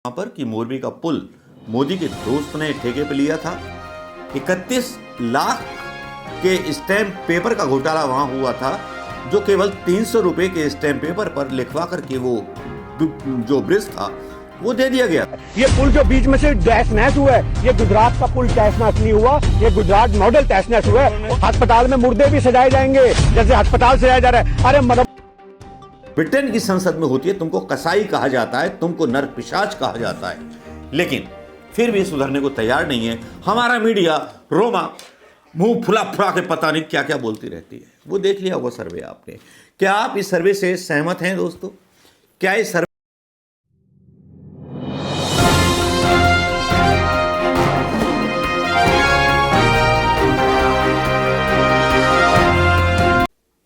वहां पर कि मोरबी का पुल मोदी के दोस्त ने ठेके पे लिया था। 31 लाख के स्टैम्प पेपर का घोटाला वहां हुआ था, जो केवल 300 रुपए के स्टैम्प पेपर पर लिखवा करके वो जो ब्रिज था वो दे दिया गया। ये पुल जो बीच में से तहस नहस हुआ है, ये गुजरात का पुल तहस नहस नहीं हुआ, ये गुजरात मॉडल तहस नहस हुआ है। अस्पताल में मुर्दे भी सजाए जाएंगे जैसे अस्पताल सजाया जा रहा है। अरे मतलब ब्रिटेन की संसद में होती है, तुमको कसाई कहा जाता है, तुमको नर पिशाच कहा जाता है, लेकिन फिर भी सुधरने को तैयार नहीं है। हमारा मीडिया रोमा मुंह फुला फुला के पता नहीं क्या क्या बोलती रहती है। वो देख लिया होगा सर्वे आपने। क्या आप इस सर्वे से सहमत हैं दोस्तों? क्या इस सर्वे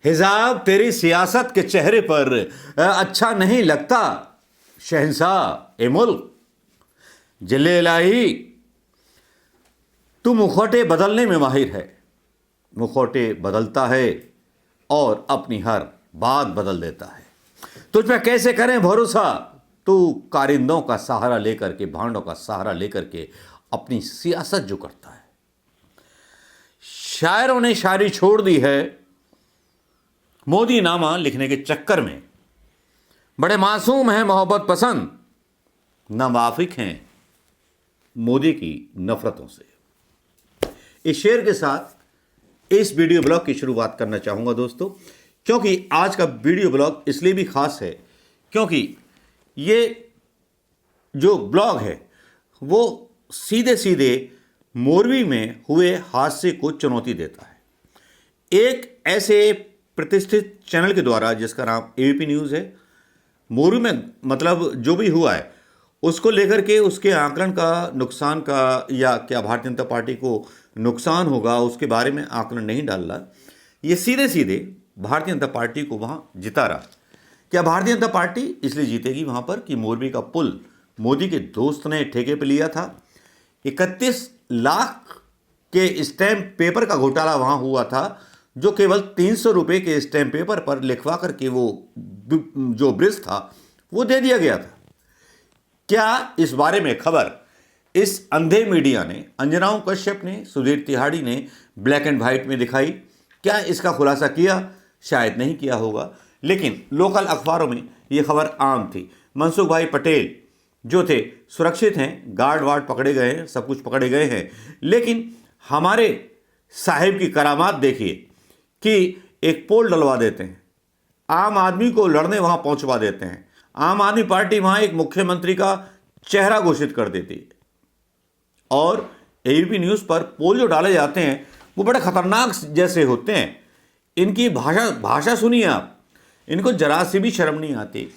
हिजाब तेरी सियासत के चेहरे पर अच्छा नहीं लगता? शहंशाह ए मुल्क जिले इलाही, तू मुखौटे बदलने में माहिर है। मुखौटे बदलता है और अपनी हर बात बदल देता है। तुझ पे कैसे करें भरोसा? तू कारिंदों का सहारा लेकर के, भांडों का सहारा लेकर के अपनी सियासत जो करता है। शायरों ने शायरी छोड़ दी है मोदी नामा लिखने के चक्कर में। बड़े मासूम हैं मोहब्बत पसंद, नावाफिक हैं मोदी की नफरतों से। इस शेर के साथ इस वीडियो ब्लॉग की शुरुआत करना चाहूंगा दोस्तों, क्योंकि आज का वीडियो ब्लॉग इसलिए भी खास है क्योंकि ये जो ब्लॉग है वो सीधे सीधे मोरबी में हुए हादसे को चुनौती देता है। एक ऐसे प्रतिष्ठित चैनल के द्वारा जिसका नाम एबीपी न्यूज़ है, मोरबी में मतलब जो भी हुआ है उसको लेकर के, उसके आकलन का, नुकसान का, या क्या भारतीय जनता पार्टी को नुकसान होगा उसके बारे में आकलन नहीं डाल रहा। ये सीधे सीधे भारतीय जनता पार्टी को वहाँ जिता रहा। क्या भारतीय जनता पार्टी इसलिए जीतेगी वहाँ पर कि मोरबी का पुल मोदी के दोस्त ने ठेके पे लिया था। 31 लाख के स्टैम्प पेपर का घोटाला वहाँ हुआ था, जो केवल 300 रुपए के स्टैम्प पेपर पर लिखवा करके वो जो ब्रिज था वो दे दिया गया था। क्या इस बारे में खबर इस अंधे मीडिया ने, अंजनाओं कश्यप ने, सुधीर तिहाड़ी ने ब्लैक एंड व्हाइट में दिखाई? क्या इसका खुलासा किया? शायद नहीं किया होगा, लेकिन लोकल अखबारों में ये खबर आम थी। मनसुख भाई पटेल जो थे सुरक्षित हैं, गार्ड वार्ड पकड़े गए हैं, सब कुछ पकड़े गए हैं, लेकिन हमारे साहिब की करामात देखिए कि एक पोल डलवा देते हैं, आम आदमी को लड़ने वहां पहुंचवा देते हैं, आम आदमी पार्टी वहां एक मुख्यमंत्री का चेहरा घोषित कर देती है, और एबीपी न्यूज़ पर पोल जो डाले जाते हैं वो बड़े खतरनाक जैसे होते हैं। इनकी भाषा सुनिए आप, इनको जरा सी भी शर्म नहीं आती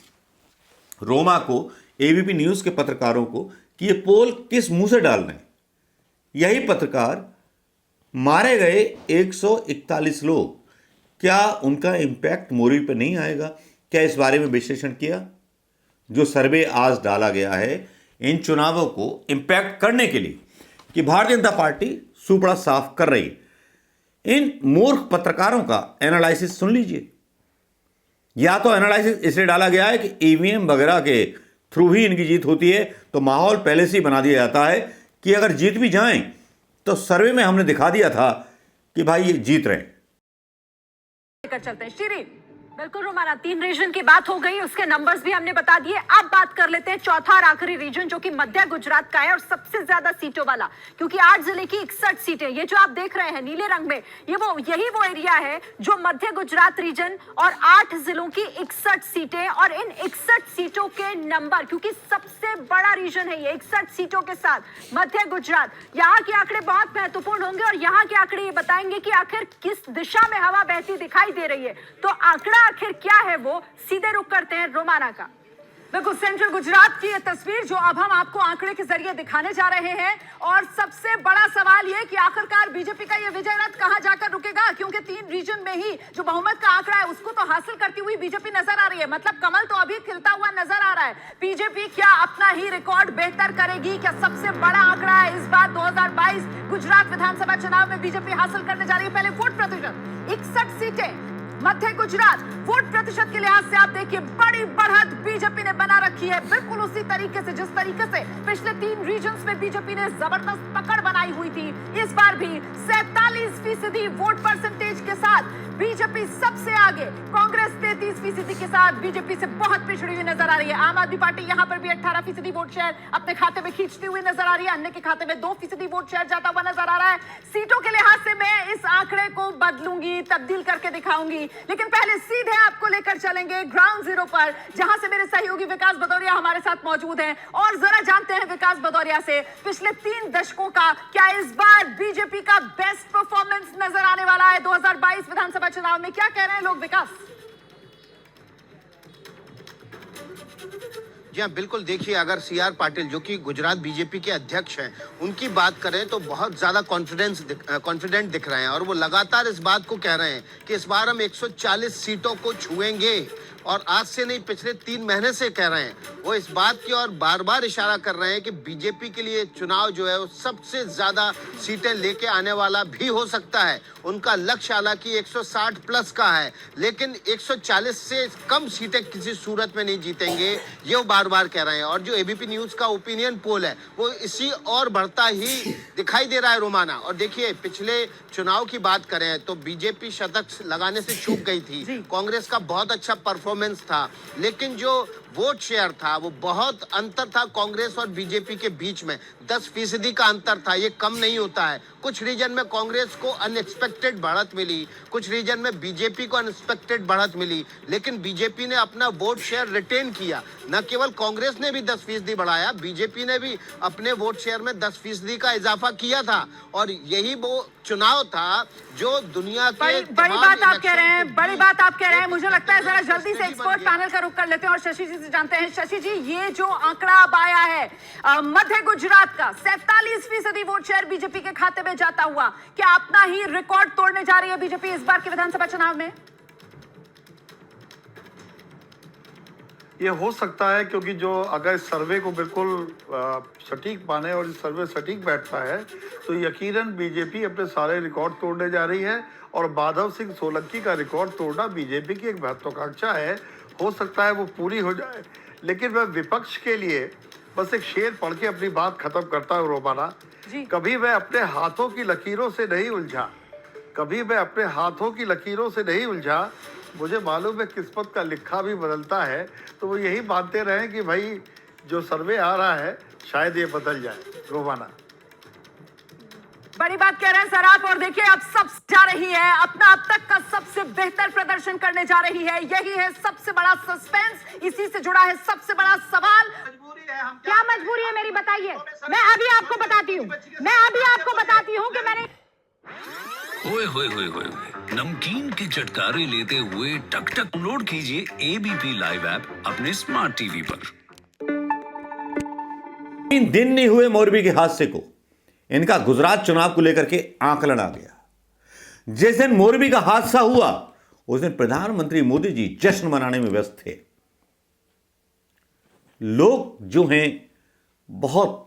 रोमा को, एबीपी न्यूज़ के पत्रकारों को, कि ये पोल किस मुंह से डाल रहे हैं। यही पत्रकार मारे गए 141 लोग, क्या उनका इम्पैक्ट मोरबी पर नहीं आएगा? क्या इस बारे में विश्लेषण किया? जो सर्वे आज डाला गया है इन चुनावों को इम्पैक्ट करने के लिए कि भारतीय जनता पार्टी सुपड़ा साफ कर रही है, इन मूर्ख पत्रकारों का एनालिसिस सुन लीजिए। या तो एनालिसिस इसलिए डाला गया है कि ईवीएम वगैरह के थ्रू ही इनकी जीत होती है, तो माहौल पहले से ही बना दिया जाता है कि अगर जीत भी जाएं तो सर्वे में हमने दिखा दिया था कि भाई ये जीत रहे हैं। चलते हैं श्री, बिल्कुल रोमाना, 3 रीजन की बात हो गई, उसके नंबर्स भी हमने बता दिए। अब बात कर लेते हैं चौथा और आखिरी रीजन, जो कि मध्य गुजरात का है और सबसे ज्यादा सीटों वाला, क्योंकि 8 जिले की 61 सीटें, ये जो आप देख रहे हैं नीले रंग में, यही वो एरिया है जो मध्य गुजरात रीजन, और 8 जिलों की 61 सीटें, और इन 61 सीटों के नंबर, क्योंकि सबसे बड़ा रीजन है ये 61 सीटों के साथ मध्य गुजरात। यहाँ के आंकड़े बहुत महत्वपूर्ण होंगे और यहाँ के आंकड़े ये बताएंगे कि आखिर किस दिशा में हवा बहती दिखाई दे रही है। तो आंकड़ा आखिर क्या है, वो सीधे रुख करते हैं रोमाना का। बिल्कुल, सेंट्रल गुजरात की ये तस्वीर जो अब हम आपको आंकड़े के जरिए दिखाने जा रहे हैं, और सबसे बड़ा सवाल ये कि आखिरकार बीजेपी का ये विजय रथ कहां जाकर रुकेगा, क्योंकि 3 रीजन में ही जो बहुमत का आंकड़ा है उसको तो हासिल करती हुई बीजेपी नजर आ रही है। मतलब कमल तो अभी खिलता हुआ नजर आ रहा है। बीजेपी क्या अपना ही रिकॉर्ड बेहतर करेगी? क्या सबसे बड़ा आंकड़ा है इस बार 2022 गुजरात विधानसभा चुनाव में बीजेपी हासिल करने जा रही है? पहले वोट प्रतिशत 61 सीटें मध्य गुजरात वोट प्रतिशत के लिहाज से आप देखिए बड़ी बढ़त बीजेपी ने बना रखी है, बिल्कुल उसी तरीके से जिस तरीके से पिछले 3 रीजन्स में बीजेपी ने जबरदस्त पकड़ बनाई हुई थी। इस बार भी 47% वोट परसेंटेज के साथ बीजेपी सबसे आगे, कांग्रेस 33% के साथ बीजेपी से बहुत पिछड़ी हुई नजर आ रही है। आम आदमी पार्टी यहां पर भी 18% वोट शेयर अपने खाते में खींचती हुई नजर आ रही है, अन्य के खाते में 2% वोट शेयर जाता हुआ नजर आ रहा है। सीटों के लिहाज से मैं इस आंकड़े को बदलूंगी, तब्दील करके दिखाऊंगी, लेकिन पहले सीधे आपको लेकर चलेंगे ग्राउंड जीरो पर, जहां से मेरे सहयोगी विकास भदौरिया हमारे साथ मौजूद हैं। और जरा जानते हैं विकास भदौरिया से, पिछले 3 दशकों का क्या इस बार बीजेपी का बेस्ट परफॉर्मेंस नजर आने वाला है 2022 विधानसभा चुनाव में? क्या कह रहे हैं लोग विकास? जी हाँ, बिल्कुल। देखिए, अगर सीआर पाटिल जो कि गुजरात बीजेपी के अध्यक्ष हैं, उनकी बात करें तो बहुत ज़्यादा कॉन्फिडेंट दिख रहे हैं और वो लगातार इस बात को कह रहे हैं कि इस बार हम 140 सीटों को छुएंगे। और आज से नहीं, पिछले 3 महीने से कह रहे हैं। वो इस बात की और बार बार इशारा कर रहे हैं कि बीजेपी के लिए चुनाव जो है वो सबसे ज़्यादा सीटें लेके आने वाला भी हो सकता है। उनका लक्ष्य हालांकि 160 प्लस का है, लेकिन 140 से कम सीटें किसी सूरत में नहीं जीतेंगे, ये वो बार बार कह रहे हैं। और जो एबीपी न्यूज़ का ओपिनियन पोल है वो इसी और बढ़ता ही दिखाई दे रहा है रोमाना। और देखिए, पिछले चुनाव की बात करें तो बीजेपी शतक लगाने से चूक गई थी, कांग्रेस का बहुत अच्छा परफॉर्मेंस था, लेकिन जो वोट शेयर था वो बहुत अंतर था कांग्रेस और बीजेपी के बीच में, 10% का अंतर था। ये कम नहीं होता है। कुछ रीजन में कांग्रेस को अनएक्सपेक्टेड बढ़त मिली, कुछ रीजन में बीजेपी को अनएक्सपेक्टेड बढ़त मिली, लेकिन बीजेपी ने अपना वोट शेयर रिटेन किया। न केवल कांग्रेस ने भी 10% बढ़ाया, बीजेपी ने भी अपने वोट शेयर में 10% का इजाफा किया था। और यही वो चुनाव था जो दुनिया के बड़ी बात आप कह रहे हैं, बड़ी बात आप कह रहे हैं। मुझे लगता है जरा जल्दी से एक्सपर्ट पैनल का रुख कर लेते हैं और शशि जी से जानते हैं। शशि जी, ये जो आंकड़ा अब आया है मध्य गुजरात का 47% वोट शेयर बीजेपी के खाते में जाता हुआ, क्या अपना ही रिकॉर्ड तोड़ने जा रही है बीजेपी इस बार के विधानसभा चुनाव में? ये हो सकता है, क्योंकि जो अगर इस सर्वे को बिल्कुल सटीक माने और इस सर्वे सटीक बैठता है तो यकीनन बीजेपी अपने सारे रिकॉर्ड तोड़ने जा रही है। और माधव सिंह सोलंकी का रिकॉर्ड तोड़ना बीजेपी की एक महत्वाकांक्षा है। हो सकता है वो पूरी हो जाए, लेकिन मैं विपक्ष के लिए बस एक शेर पढ़ के अपनी बात खत्म करता हूँ रोमाना। कभी मैं अपने हाथों की लकीरों से नहीं उलझा, कभी मैं अपने हाथों की लकीरों से नहीं उलझा, मुझे मालूम है किस्मत का लिखा भी बदलता है। तो वो यही मानते रहे कि भाई जो सर्वे आ रहा है शायद ये बदल जाए। रोमाना, बड़ी बात कह रहे हैं सर आप। और देखिए, अब सब जा रही है, अपना अब तक का सबसे बेहतर प्रदर्शन करने जा रही है। यही है सबसे बड़ा सस्पेंस, इसी से जुड़ा है सबसे बड़ा सवाल। क्या मजबूरी है मेरी, बताइए। मैं अभी आपको बताती हूँ कि मैंने ओए होए होए होए, नमकीन के चटकारे लेते हुए टक टक डाउनलोड कीजिए एबीपी लाइव ऐप अपने स्मार्ट टीवी पर। 3 दिन नहीं हुए मोरबी के हादसे को, इनका गुजरात चुनाव को लेकर के आकलन आ गया। जिस दिन मोरबी का हादसा हुआ उस दिन प्रधानमंत्री मोदी जी जश्न मनाने में व्यस्त थे। लोग जो हैं बहुत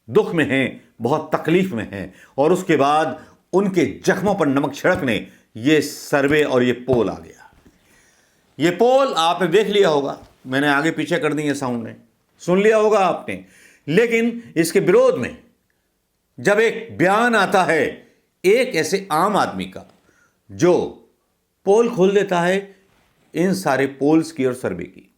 दुख में हैं, बहुत तकलीफ में हैं, और उसके बाद उनके जख्मों पर नमक छिड़कने ये सर्वे और ये पोल आ गया। ये पोल आपने देख लिया होगा, मैंने आगे पीछे कर दी है साउंड में, सुन लिया होगा आपने। लेकिन इसके विरोध में जब एक बयान आता है एक ऐसे आम आदमी का जो पोल खोल देता है इन सारे पोल्स की और सर्वे की,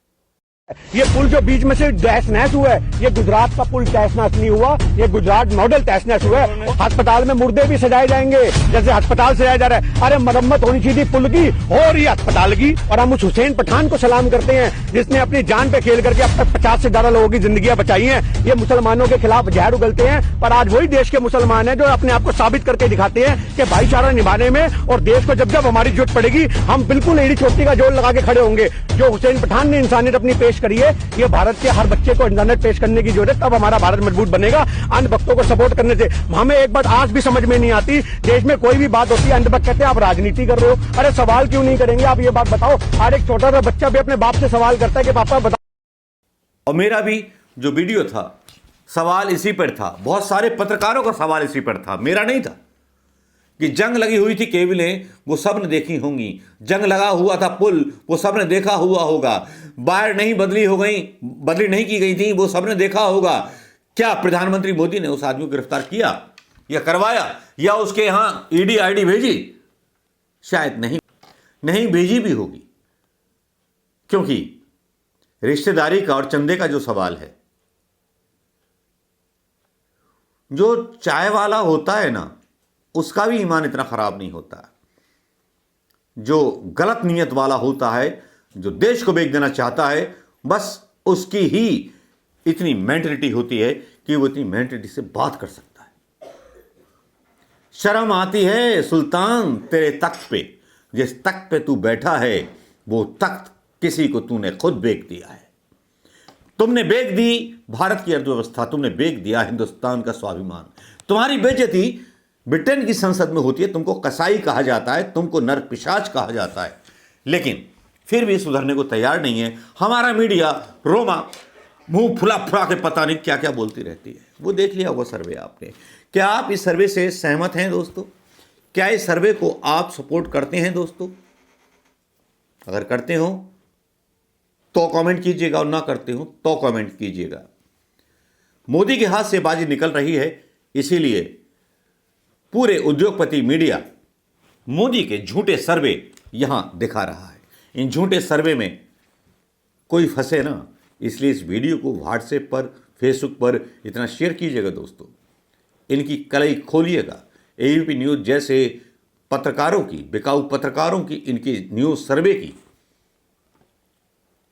ये पुल जो बीच में से तहस नहस हुआ है, ये गुजरात का पुल तहस नहस नहीं हुआ, ये गुजरात मॉडल तहस नहस हुआ है। अस्पताल में मुर्दे भी सजाए जाएंगे जैसे अस्पताल सजाया जा रहा है। अरे मरम्मत होनी चाहिए पुल की और ये अस्पताल की। और हम उस हुसैन पठान को सलाम करते हैं जिसने अपनी जान पे खेल करके अब तक 50 से ज्यादा लोगों की जिंदगियां बचाई हैं। ये मुसलमानों के खिलाफ जहर उगलते हैं, पर आज वही देश के मुसलमान हैं जो अपने आप को साबित करके दिखाते हैं कि भाईचारा निभाने में और देश को जब जब हमारी जरूरत पड़ेगी हम बिल्कुल एड़ी चोटी का जोड़ लगा के खड़े होंगे। जो हुसैन पठान ने इंसानियत अपनी पेश करी है, ये भारत के हर बच्चे को इंसानियत पेश करने की जरूरत है, तब हमारा भारत मजबूत बनेगा। अन्य भक्तों को सपोर्ट करने से हमें एक बात आज भी समझ में नहीं आती, देश में कोई भी बात होती है अंध भक्त कहते हैं आप राजनीति कर रहे हो। अरे सवाल क्यों नहीं करेंगे आप, ये बात बताओ। हर एक छोटा सा बच्चा भी अपने बाप से सवाल करता है कि पापा बताओ। और मेरा भी जो वीडियो था सवाल इसी पर था, बहुत सारे पत्रकारों का सवाल इसी पर था, मेरा नहीं था कि जंग लगी हुई थी केबिलें, वो सब ने देखी होंगी। जंग लगा हुआ था पुल, वो सब ने देखा हुआ होगा। वायर नहीं बदली नहीं की गई थी, वो सब ने देखा होगा। क्या प्रधानमंत्री मोदी ने उस आदमी को गिरफ्तार किया या करवाया या उसके यहां ईडी आईडी भेजी? शायद नहीं भेजी भी होगी, क्योंकि रिश्तेदारी का और चंदे का जो सवाल है, जो चाय वाला होता है ना, उसका भी ईमान इतना खराब नहीं होता। जो गलत नीयत वाला होता है, जो देश को बेच देना चाहता है, बस उसकी ही इतनी मेंटलिटी होती है कि वो इतनी मेंटलिटी से बात कर सकता है। शर्म आती है सुल्तान तेरे तख्त पे, जिस तख्त पे तू बैठा है वो तख्त किसी को तूने खुद बेच दिया है। तुमने बेच दी भारत की अर्थव्यवस्था, तुमने बेच दिया हिंदुस्तान का स्वाभिमान। तुम्हारी बेइज्जती ब्रिटेन की संसद में होती है, तुमको कसाई कहा जाता है, तुमको नरपिशाच कहा जाता है, लेकिन फिर भी सुधरने को तैयार नहीं है। हमारा मीडिया रोमा मुंह फुला फुला के पता नहीं क्या क्या बोलती रहती है। वो देख लिया होगा सर्वे आपने। क्या आप इस सर्वे से सहमत हैं दोस्तों? क्या इस सर्वे को आप सपोर्ट करते हैं दोस्तों? अगर करते हो तो कमेंट कीजिएगा, और ना करते हो तो कमेंट कीजिएगा। मोदी के हाथ से बाजी निकल रही है, इसीलिए पूरे उद्योगपति मीडिया मोदी के झूठे सर्वे यहां दिखा रहा है। इन झूठे सर्वे में कोई फंसे ना, इसलिए इस वीडियो को व्हाट्सएप पर, फेसबुक पर इतना शेयर कीजिएगा दोस्तों। इनकी कलई खोलिएगा। एबीपी न्यूज़ जैसे पत्रकारों की, बिकाऊ पत्रकारों की इनकी न्यूज़ सर्वे की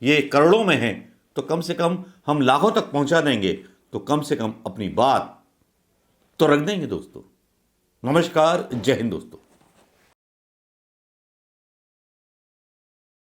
ये करोड़ों में है, तो कम से कम हम लाखों तक पहुंचा देंगे, तो कम से कम अपनी बात तो रख देंगे दोस्तों। नमस्कार, जय हिंद दोस्तों।